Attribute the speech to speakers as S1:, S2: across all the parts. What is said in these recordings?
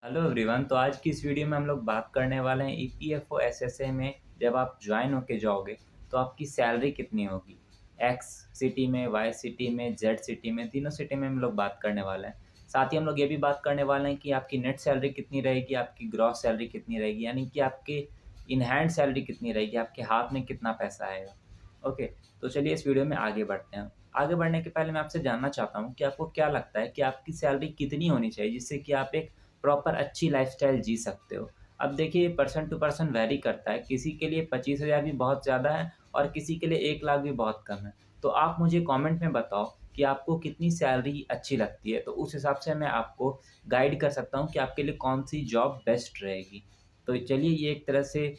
S1: Hello everyone. तो आज की इस वीडियो में हम लोग बात करने वाले हैं ईपीएफओ एसएसए में जब आप ज्वाइन होके जाओगे तो आपकी सैलरी कितनी होगी। एक्स सिटी में, वाई सिटी में, जेड सिटी में, तीनों सिटी में हम लोग बात करने वाले हैं। साथ ही हम लोग ये भी बात करने वाले हैं कि आपकी नेट सैलरी कितनी रहेगी, आपकी ग्रॉस सैलरी कितनी रहेगी, यानी कि आपके इन हैंड सैलरी कितनी रहेगी, आपके हाथ में कितना पैसा आएगा। ओके, तो चलिए इस वीडियो में आगे बढ़ते हैं। आगे बढ़ने के पहले मैं आपसे जानना चाहता हूँ कि आपको क्या लगता है कि आपकी सैलरी कितनी होनी चाहिए जिससे कि आप एक प्रॉपर अच्छी लाइफ़स्टाइल जी सकते हो। अब देखिए, पर्सन टू पर्सन वैरी करता है, किसी के लिए 25,000 भी बहुत ज़्यादा है और किसी के लिए 1 लाख भी बहुत कम है। तो आप मुझे कमेंट में बताओ कि आपको कितनी सैलरी अच्छी लगती है, तो उस हिसाब से मैं आपको गाइड कर सकता हूँ कि आपके लिए कौन-सी जॉब बेस्ट रहेगी। तो चलिए, ये एक तरह से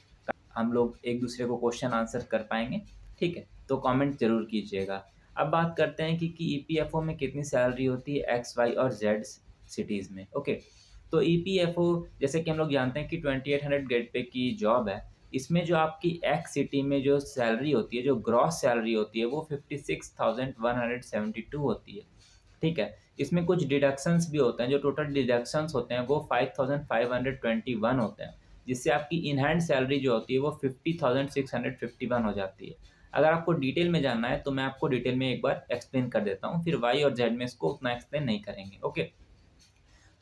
S1: हम लोग एक-दूसरे को क्वेश्चन आंसर कर पाएँगे, ठीक है? तो कमेंट ज़रूर कीजिएगा। अब बात करते हैं कि ईपीएफओ में कितनी सैलरी होती है एक्स, वाई और ज़ेड सिटीज़ में, ओके? तो ईपीएफओ जैसे कि हम लोग जानते हैं कि 2800 गेट पे की जॉब है। इसमें जो आपकी एक्स सिटी में जो सैलरी होती है, जो ग्रॉस सैलरी होती है, वो 56,172 होती है, ठीक है? इसमें कुछ डिडक्शंस भी होते हैं, जो टोटल डिडक्शंस होते हैं वो 5,521 होते हैं, जिससे आपकी इन हैंड सैलरी जो होती है वो 50,651 हो जाती है। अगर आपको डिटेल में जानना है तो मैं आपको डिटेल में एक बार एक्सप्लेन कर देता हूँ, फिर वाई और जेड में इसको उतना एक्सप्लेन नहीं करेंगे, ओके?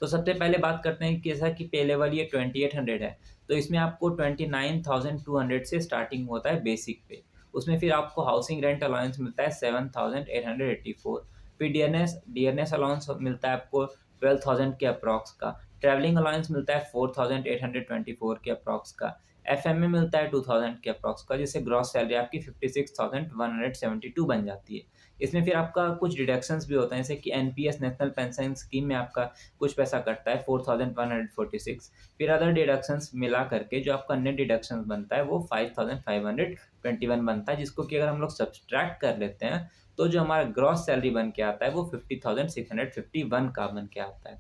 S1: तो सबसे पहले बात करते हैं कि जैसा कि पे लेवल ये 2800 है, तो इसमें आपको 29,200 से स्टार्टिंग होता है बेसिक पे। उसमें फिर आपको हाउसिंग रेंट अलाउंस मिलता है 7,884, फिर डियरनेस अलाउंस मिलता है आपको 12,000 के अप्रॉक्स का, ट्रैवलिंग अलाउंस मिलता है 4,824 के अप्रॉक्स का, एफएमए मिलता है 2,000 के अप्रॉक्स का, जिससे ग्रॉस सैलरी आपकी 56,172 बन जाती है। इसमें फिर आपका कुछ डिडक्शंस भी होते हैं, जैसे कि एनपीएस नेशनल पेंशन स्कीम में आपका कुछ पैसा कटता है 4,146, फिर अदर डिडक्शंस मिला करके जो आपका नेट डिडक्शंस बनता है वो 5,521 बनता है, जिसको कि अगर हम लोग सब्सट्रैक्ट कर लेते हैं तो जो हमारा ग्रॉस सैलरी बन के आता है वो 50,651 का बन के आता है।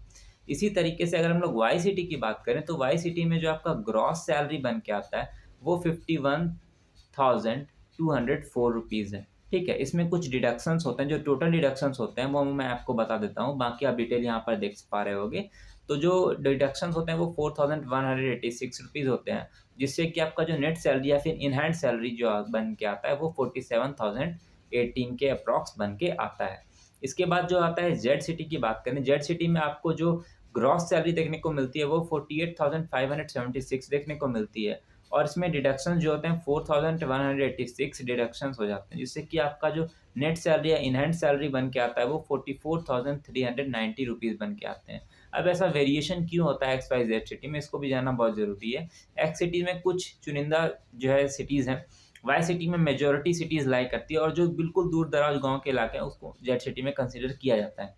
S1: इसी तरीके से अगर हम लोग वाई सिटी की बात करें तो वाई सिटी में जो आपका ग्रॉस सैलरी बन के आता है वो 51,204 रुपीज़ है। ठीक है, इसमें कुछ डिडक्शंस होते हैं, जो टोटल डिडक्शंस होते हैं वो मैं आपको बता देता हूँ, बाकी आप डिटेल यहाँ पर देख पा रहे होंगे। तो जो डिडक्शंस होते हैं वो 4,186 रुपीज़ होते हैं, जिससे कि आपका जो नेट सैलरी या फिर इन हैंड सैलरी जो बन के आता है वो 47,018 के अप्रॉक्स बन के आता है। इसके बाद जो आता है जेड सिटी की बात करें, जेड सिटी में आपको जो ग्रॉस सैलरी देखने को मिलती है वो 48,576 देखने को मिलती है, और इसमें डिडक्शंस जो होते हैं 4,186 डिडक्शंस हो जाते हैं, जिससे कि आपका जो नेट सैलरी या इन हैंड सैलरी बन के आता है वो 44,390 रुपीज़ बन के आते हैं। अब ऐसा वेरिएशन क्यों होता है एक्स वाई जेड सिटी में, इसको भी जानना बहुत ज़रूरी है। एक्स सिटी में कुछ चुनिंदा जो है सिटीज़ हैं, वाई सिटी में मेजॉरिटी सिटीज़ लाई करती है, और जो बिल्कुल दूर-दराज गाँव के इलाके हैं उसको जेड सिटी में कंसीडर किया जाता है।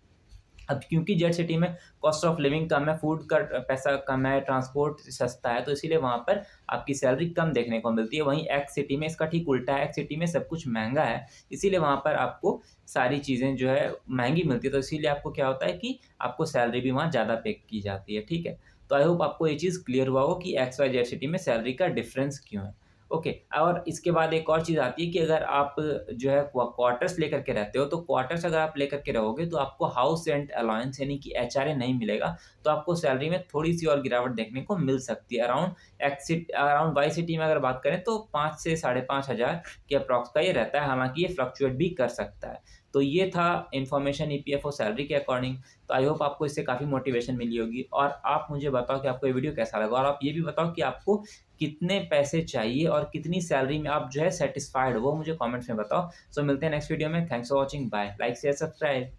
S1: अब क्योंकि जेड सिटी में कॉस्ट ऑफ लिविंग कम है, फूड का पैसा कम है, ट्रांसपोर्ट सस्ता है, तो इसीलिए वहाँ पर आपकी सैलरी कम देखने को मिलती है। वहीं एक्स सिटी में इसका ठीक उल्टा है, एक्स सिटी में सब कुछ महँगा है, इसीलिए वहाँ पर आपको सारी चीज़ें जो है महँगी मिलती है, तो इसीलिए आपको क्या होता है कि आपको सैलरी भी वहाँ ज़्यादा पे की जाती है, ठीक है? तो आई होप आपको ये चीज़ क्लियर हुआ हो कि एक्स, वाई, जेड सिटी में सैलरी का डिफ़रेंस क्यों है। ओके, और इसके बाद एक और चीज़ आती है कि अगर आप जो है क्वार्टर्स लेकर के रहते हो, तो क्वार्टर्स अगर आप लेकर के रहोगे तो आपको हाउस रेंट अलाउंस यानी कि एचआरए नहीं मिलेगा, तो आपको सैलरी में थोड़ी-सी और गिरावट देखने को मिल सकती है। अराउंड वाई सिटी में अगर बात करें तो 5 से 5,500 के अप्रॉक्स का ये रहता है, हालाँकि ये फ्लक्चुएट भी कर सकता है। तो ये था इन्फॉर्मेशन ईपीएफओ सैलरी के अकॉर्डिंग। तो आई होप आपको इससे काफ़ी मोटिवेशन मिली होगी, और आप मुझे बताओ कि आपको ये वीडियो कैसा लगा, और आप ये भी बताओ कि आपको कितने पैसे चाहिए और कितनी सैलरी में आप जो है सैटिस्फाइड हो, वो मुझे कमेंट्स में बताओ। सो मिलते हैं नेक्स्ट वीडियो में। Thanks for watching, bye. Like, share, subscribe.